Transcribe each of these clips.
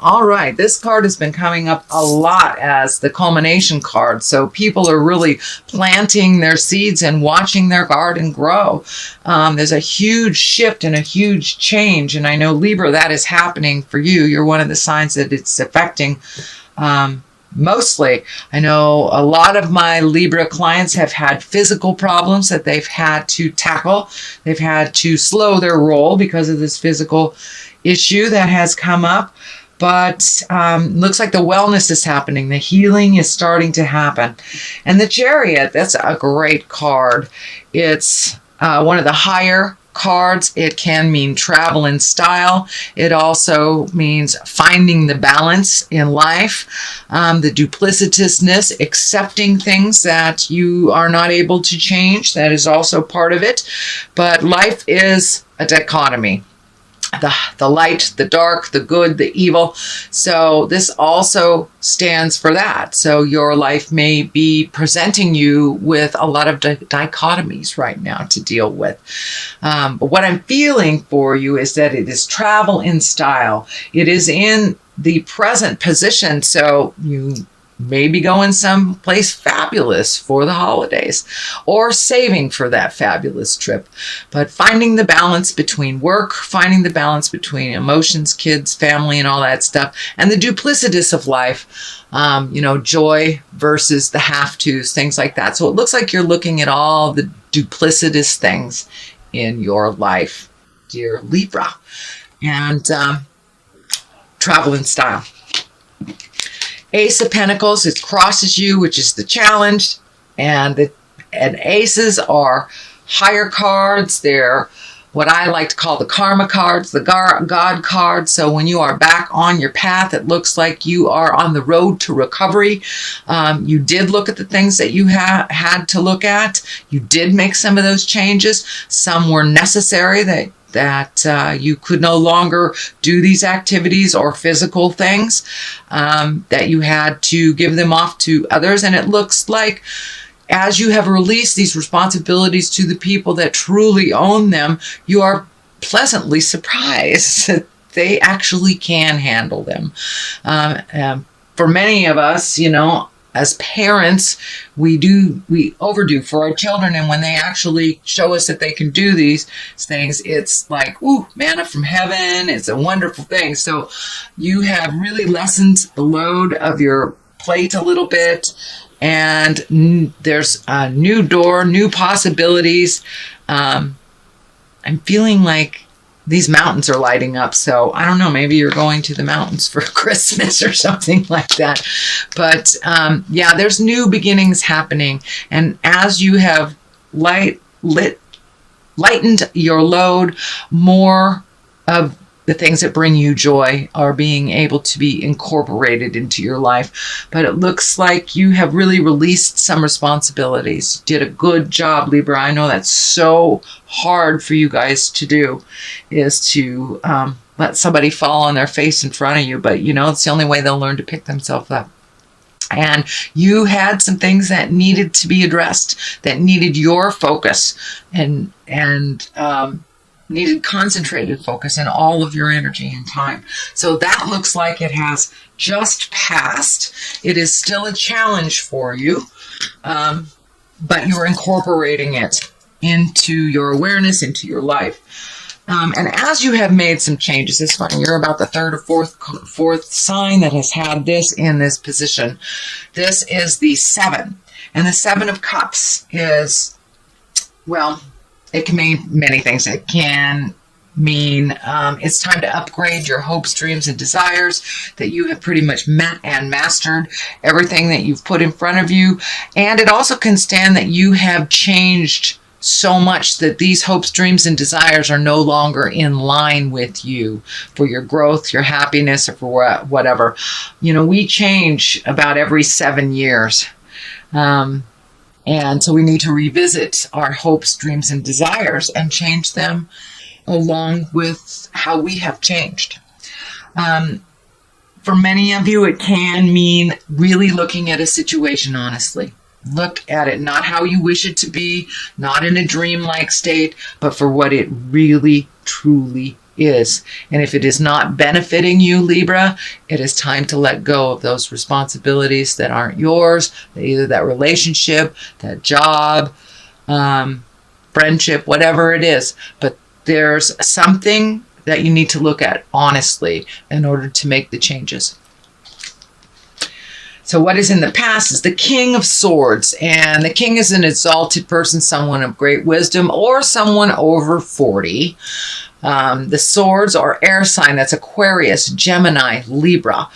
All right, this card has been coming up a lot as the culmination card. So people are really planting their seeds and watching their garden grow. There's a huge shift and a huge change. And I know, Libra, that is happening for you. You're one of the signs that it's affecting mostly. I know a lot of my Libra clients have had physical problems that they've had to tackle. They've had to slow their roll because of this physical issue that has come up. But looks like the wellness is happening. The healing is starting to happen. And the Chariot, that's a great card. It's one of the higher cards. It can mean travel in style. It also means finding the balance in life, the duplicitousness, accepting things that you are not able to change. That is also part of it. But life is a dichotomy. The light, the dark, the good, the evil. So this also stands for that. So your life may be presenting you with a lot of dichotomies right now to deal with. But what I'm feeling for you is that it is travel in style. It is in the present position. So you maybe going someplace fabulous for the holidays or saving for that fabulous trip. But finding the balance between work, finding the balance between emotions, kids, family, and all that stuff, and the duplicitous of life, joy versus the have-tos, things like that. So it looks like you're looking at all the duplicitous things in your life, dear Libra. And travel in style. Ace of Pentacles, it crosses you, which is the challenge. And aces are higher cards. They're what I like to call the karma cards, the God cards. So when you are back on your path, it looks like you are on the road to recovery. You did look at the things that you had to look at. You did make some of those changes. Some were necessary that you could no longer do these activities or physical things, that you had to give them off to others. And it looks like as you have released these responsibilities to the people that truly own them, you are pleasantly surprised that they actually can handle them. For many of us, as parents, we overdo for our children. And when they actually show us that they can do these things, it's like, ooh, manna from heaven. It's a wonderful thing. So you have really lessened the load of your plate a little bit. And there's a new door, new possibilities. I'm feeling like these mountains are lighting up. So I don't know, maybe you're going to the mountains for Christmas or something like that. But there's new beginnings happening. And as you have lightened your load, more of the things that bring you joy are being able to be incorporated into your life. But it looks like you have really released some responsibilities. You did a good job, Libra. I know that's so hard for you guys to do, is to let somebody fall on their face in front of you. But, it's the only way they'll learn to pick themselves up. And you had some things that needed to be addressed, that needed your focus and needed concentrated focus and all of your energy and time. So that looks like it has just passed. It is still a challenge for you, but you're incorporating it into your awareness, into your life. And as you have made some changes, it's funny, you're about the third or fourth sign that has had this in this position. This is the 7. And the 7 of Cups is, it can mean many things. It can mean it's time to upgrade your hopes, dreams, and desires, that you have pretty much met and mastered everything that you've put in front of you. And it also can stand that you have changed so much that these hopes, dreams, and desires are no longer in line with you for your growth, your happiness, or for whatever. We change about every 7 years. And so we need to revisit our hopes, dreams, and desires and change them along with how we have changed. For many of you, it can mean really looking at a situation honestly. Look at it, not how you wish it to be, not in a dreamlike state, but for what it really, truly is. And if it is not benefiting you, Libra, it is time to let go of those responsibilities that aren't yours, either that relationship, that job, friendship, whatever it is. But there's something that you need to look at honestly in order to make the changes. So what is in the past is the King of Swords. And the king is an exalted person, someone of great wisdom, or someone over 40. The swords are air sign. That's Aquarius, Gemini, Libra.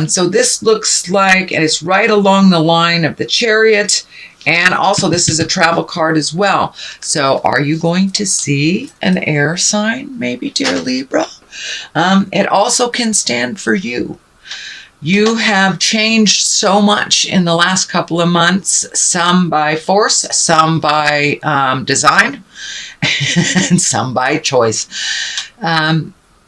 So this looks like, and it's right along the line of the Chariot. And also this is a travel card as well. So are you going to see an air sign, maybe, dear Libra? It also can stand for you. You have changed so much in the last couple of months, some by force, some by design, and some by choice.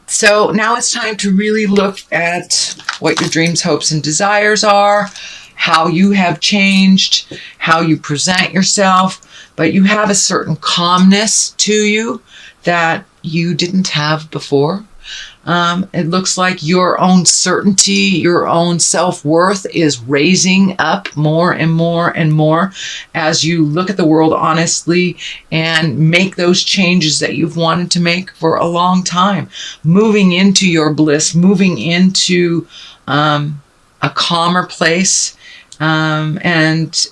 So now it's time to really look at what your dreams, hopes, and desires are, how you have changed, how you present yourself, but you have a certain calmness to you that you didn't have before. It looks like your own certainty, your own self-worth is raising up more and more and more as you look at the world honestly and make those changes that you've wanted to make for a long time. Moving into your bliss, moving into a calmer place, and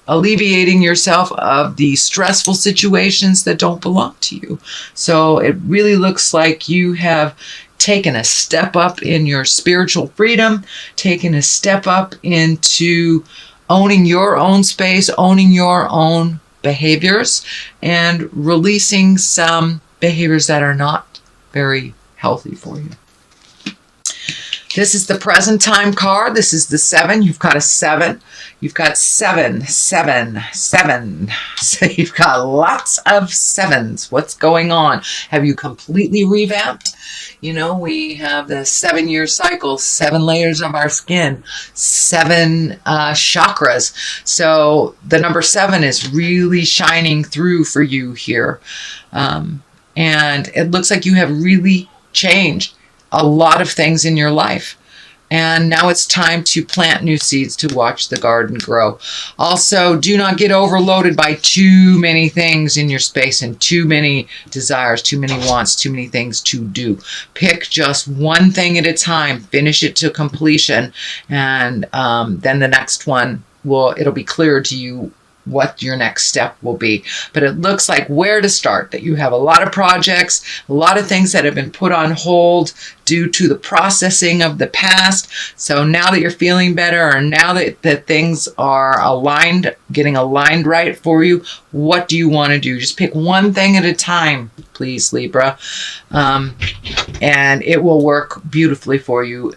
alleviating yourself of the stressful situations that don't belong to you. So it really looks like you have taken a step up in your spiritual freedom, taken a step up into owning your own space, owning your own behaviors, and releasing some behaviors that are not very healthy for you. This is the present time card. This is the 7. You've got a 7. You've got 7, 7, 7. So you've got lots of 7s. What's going on? Have you completely revamped? You know, we have the 7-year cycle, 7 layers of our skin, 7 chakras. So the number 7 is really shining through for you here. And it looks like you have really changed a lot of things in your life. And now it's time to plant new seeds to watch the garden grow. Also, do not get overloaded by too many things in your space and too many desires, too many wants, too many things to do. Pick just one thing at a time, finish it to completion, and then the next one it'll be clear to you what your next step will be. But it looks like where to start, that you have a lot of projects, a lot of things that have been put on hold due to the processing of the past. So now that you're feeling better, or now that things are aligned, getting aligned right for you, what do you want to do? Just pick one thing at a time, please, Libra. And it will work beautifully for you.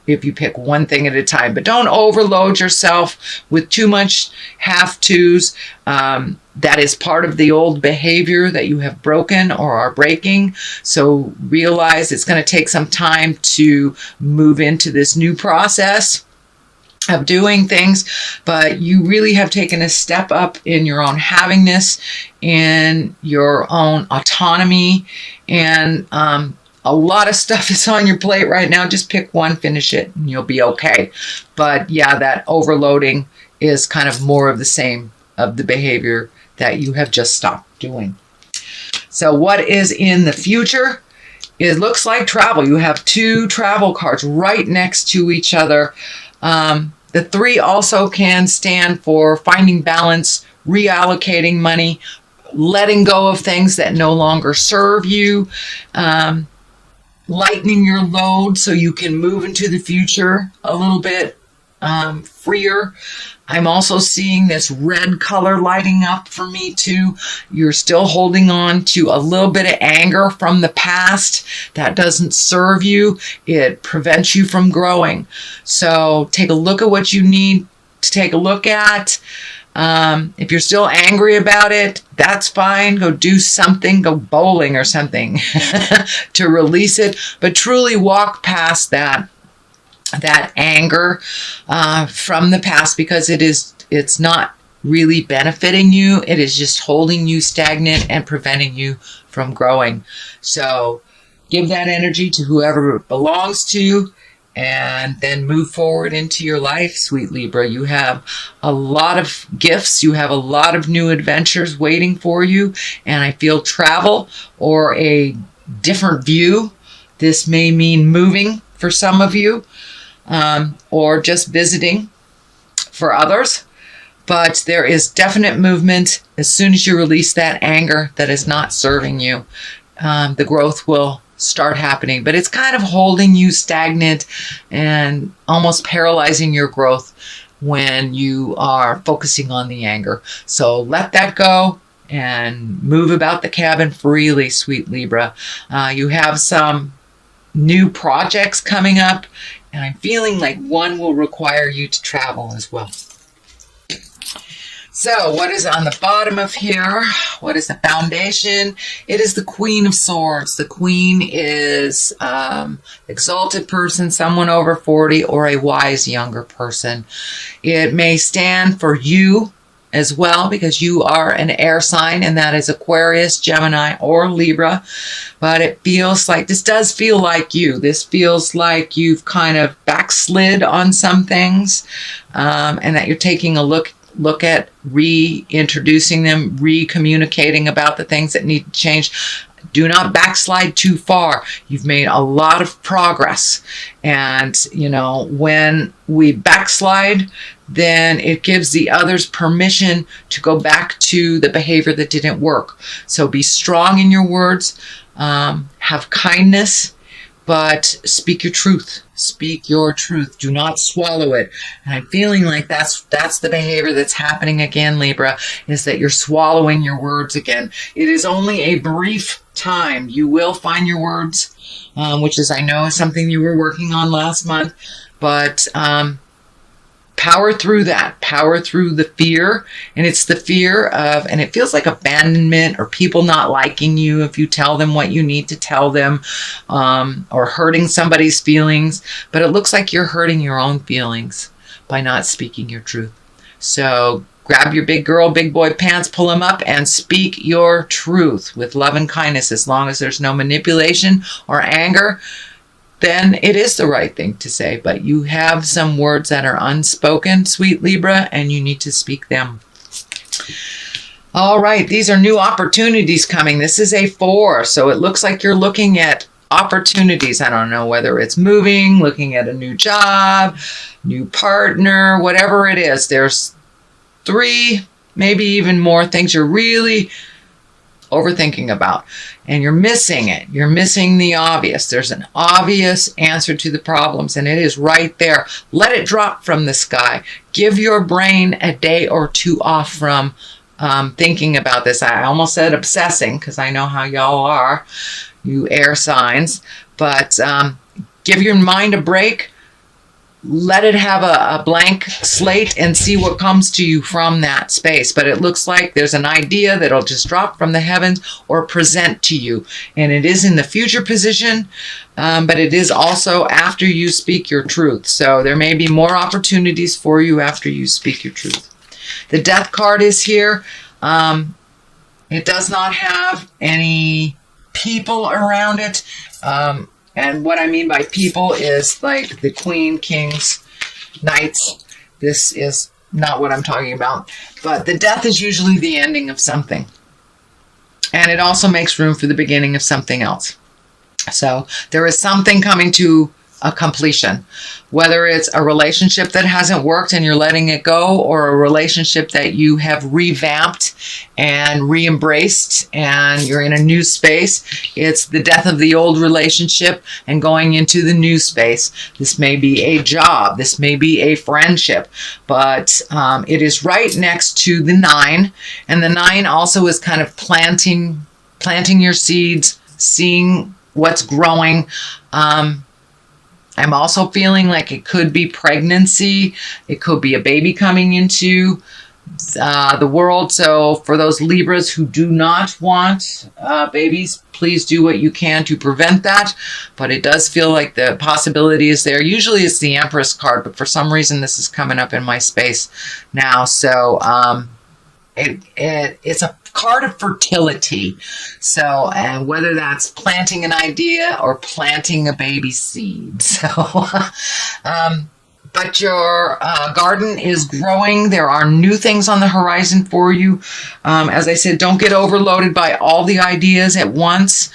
If you pick one thing at a time. But don't overload yourself with too much have-tos. That is part of the old behavior that you have broken or are breaking. So realize it's going to take some time to move into this new process of doing things, but you really have taken a step up in your own havingness, in your own autonomy, and a lot of stuff is on your plate right now. Just pick one, finish it, and you'll be okay. But yeah, that overloading is kind of more of the same of the behavior that you have just stopped doing. So what is in the future? It looks like travel. You have 2 travel cards right next to each other. The 3 also can stand for finding balance, reallocating money, letting go of things that no longer serve you, lightening your load so you can move into the future a little bit freer. I'm also seeing this red color lighting up for me too. You're still holding on to a little bit of anger from the past that doesn't serve you. It prevents you from growing. So take a look at what you need to take a look at. If you're still angry about it, that's fine. Go do something, go bowling or something to release it. But truly walk past that anger from the past, because it's not really benefiting you. It is just holding you stagnant and preventing you from growing. So give that energy to whoever it belongs to, and then move forward into your life, sweet Libra. You have a lot of gifts. You have a lot of new adventures waiting for you. And I feel travel or a different view. This may mean moving for some of you, or just visiting for others. But there is definite movement. As soon as you release that anger that is not serving you, the growth will start happening. But it's kind of holding you stagnant and almost paralyzing your growth when you are focusing on the anger. So let that go and move about the cabin freely, sweet Libra. You have some new projects coming up, and I'm feeling like one will require you to travel as well. So what is on the bottom of here? What is the foundation? It is the Queen of Swords. The Queen is exalted person, someone over 40, or a wise younger person. It may stand for you as well, because you are an air sign, and that is Aquarius, Gemini, or Libra. But it feels like, this does feel like you. This feels like you've kind of backslid on some things, and that you're taking a look at reintroducing them, re-communicating about the things that need to change. Do not backslide too far. You've made a lot of progress. And, you know, when we backslide, then it gives the others permission to go back to the behavior that didn't work. So be strong in your words, have kindness, but speak your truth. Speak your truth. Do not swallow it. And I'm feeling like that's the behavior that's happening again, Libra, is that you're swallowing your words again. It is only a brief time. You will find your words, which is, I know, something you were working on last month, but power through that. Power through the fear. And it's the fear of, and it feels like abandonment or people not liking you if you tell them what you need to tell them, or hurting somebody's feelings. But it looks like you're hurting your own feelings by not speaking your truth. So grab your big girl, big boy pants, pull them up, and speak your truth with love and kindness. As long as there's no manipulation or anger, then it is the right thing to say. But you have some words that are unspoken, sweet Libra, and you need to speak them. All right, these are new opportunities coming. This is a 4, so it looks like you're looking at opportunities. I don't know whether it's moving, looking at a new job, new partner, whatever it is. There's 3, maybe even more things you're really overthinking about, and you're missing it. You're missing the obvious. There's an obvious answer to the problems, and it is right there. Let it drop from the sky. Give your brain a day or 2 off from thinking about this. I almost said obsessing, because I know how y'all are, you air signs, but give your mind a break. Let it have a blank slate and see what comes to you from that space. But it looks like there's an idea that'll just drop from the heavens or present to you. And it is in the future position, but it is also after you speak your truth. So there may be more opportunities for you after you speak your truth. The Death card is here. It does not have any people around it. And what I mean by people is like the Queen, Kings, Knights. This is not what I'm talking about. But the Death is usually the ending of something. And it also makes room for the beginning of something else. So there is something coming to a completion. Whether it's a relationship that hasn't worked and you're letting it go, or a relationship that you have revamped and re-embraced and you're in a new space. It's the death of the old relationship and going into the new space. This may be a job. This may be a friendship. But it is right next to the 9. And the 9 also is kind of planting your seeds, seeing what's growing. I'm also feeling like it could be pregnancy. It could be a baby coming into the world. So for those Libras who do not want babies, please do what you can to prevent that. But it does feel like the possibility is there. Usually it's the Empress card, but for some reason this is coming up in my space now. So it's a card of fertility. So, and whether that's planting an idea or planting a baby seed. So, but your garden is growing. There are new things on the horizon for you. As I said, don't get overloaded by all the ideas at once.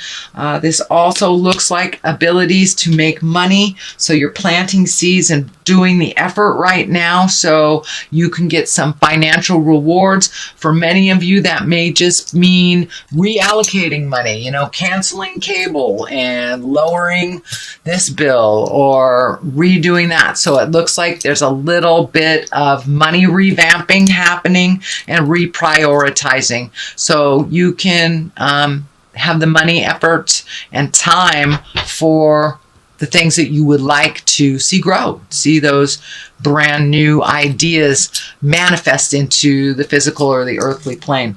This also looks like abilities to make money. So you're planting seeds and doing the effort right now so you can get some financial rewards. For many of you, that may just mean reallocating money, canceling cable and lowering this bill or redoing that. So it looks like there's a little bit of money revamping happening and reprioritizing. So you can have the money, effort, and time for the things that you would like to see grow, see those brand new ideas manifest into the physical or the earthly plane.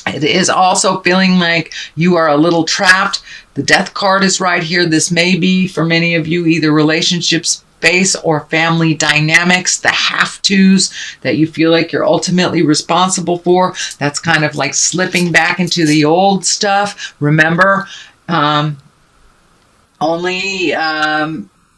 It is also feeling like you are a little trapped. The Death card is right here. This may be, for many of you, either relationships space or family dynamics, the have-tos that you feel like you're ultimately responsible for. That's kind of like slipping back into the old stuff. Remember,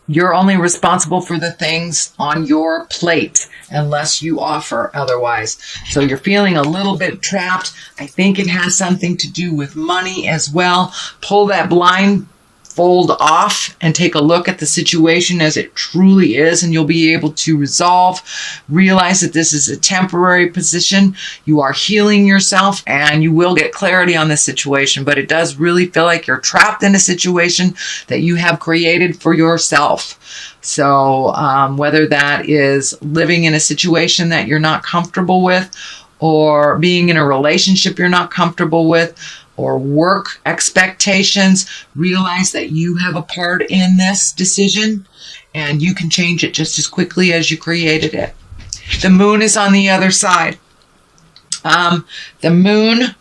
you're only responsible for the things on your plate unless you offer otherwise. So you're feeling a little bit trapped. I think it has something to do with money as well. Pull that blindfold off and take a look at the situation as it truly is, and you'll be able to realize that this is a temporary position. You are healing yourself and you will get clarity on the situation, but it does really feel like you're trapped in a situation that you have created for yourself. So whether that is living in a situation that you're not comfortable with, or being in a relationship you're not comfortable with, or work expectations, realize that you have a part in this decision and you can change it just as quickly as you created it. The moon is on the other side. The moon,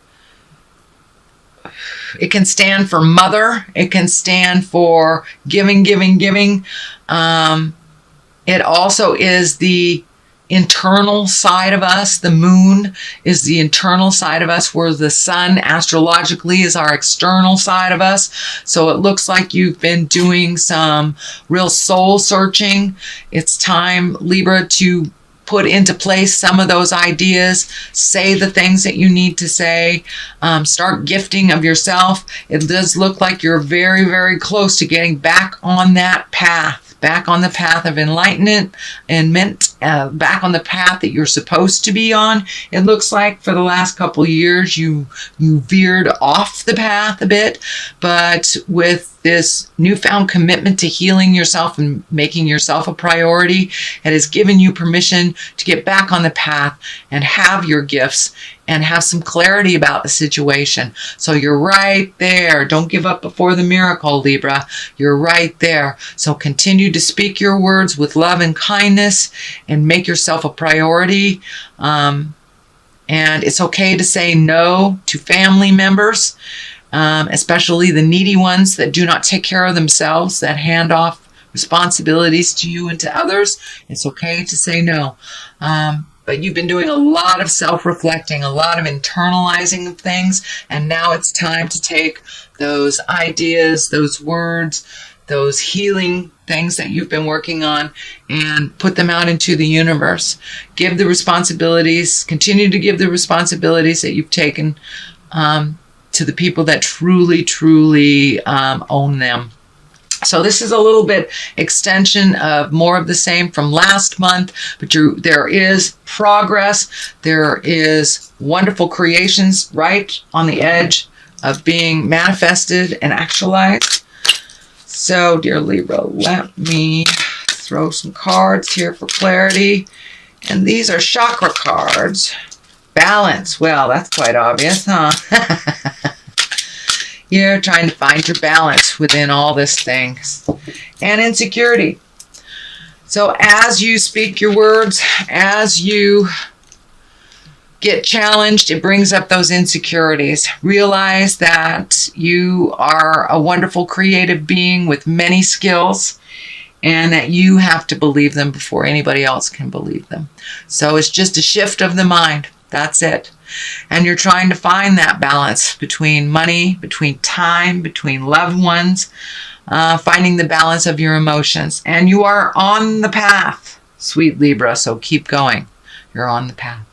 it can stand for mother. It can stand for giving, giving, giving. It also is the internal side of us. The moon is the internal side of us, where the sun astrologically is our external side of us. So it looks like you've been doing some real soul searching. It's time, Libra, to put into place some of those ideas, say the things that you need to say, start gifting of yourself. It does look like you're very, very close to getting back on that path. Back on the path of enlightenment and back on the path that you're supposed to be on. It looks like for the last couple of years you veered off the path a bit, but with this newfound commitment to healing yourself and making yourself a priority, it has given you permission to get back on the path and have your gifts and have some clarity about the situation. So you're right there. Don't give up before the miracle, Libra. You're right there. So continue to speak your words with love and kindness and make yourself a priority. And it's okay to say no to family members, especially the needy ones that do not take care of themselves, that hand off responsibilities to you and to others. It's okay to say no. But you've been doing a lot of self-reflecting, a lot of internalizing of things, and now it's time to take those ideas, those words, those healing things that you've been working on and put them out into the universe. Give the responsibilities, continue to give the responsibilities that you've taken to the people that truly, truly own them. So this is a little bit extension of more of the same from last month, but there is progress. There is wonderful creations right on the edge of being manifested and actualized. So, dear Libra, let me throw some cards here for clarity. And these are chakra cards. Balance. Well, that's quite obvious, huh? You're trying to find your balance within all this things. And insecurity. So as you speak your words, as you get challenged, it brings up those insecurities. Realize that you are a wonderful creative being with many skills, and that you have to believe them before anybody else can believe them. So it's just a shift of the mind. That's it. And you're trying to find that balance between money, between time, between loved ones, finding the balance of your emotions. And you are on the path, sweet Libra, so keep going. You're on the path.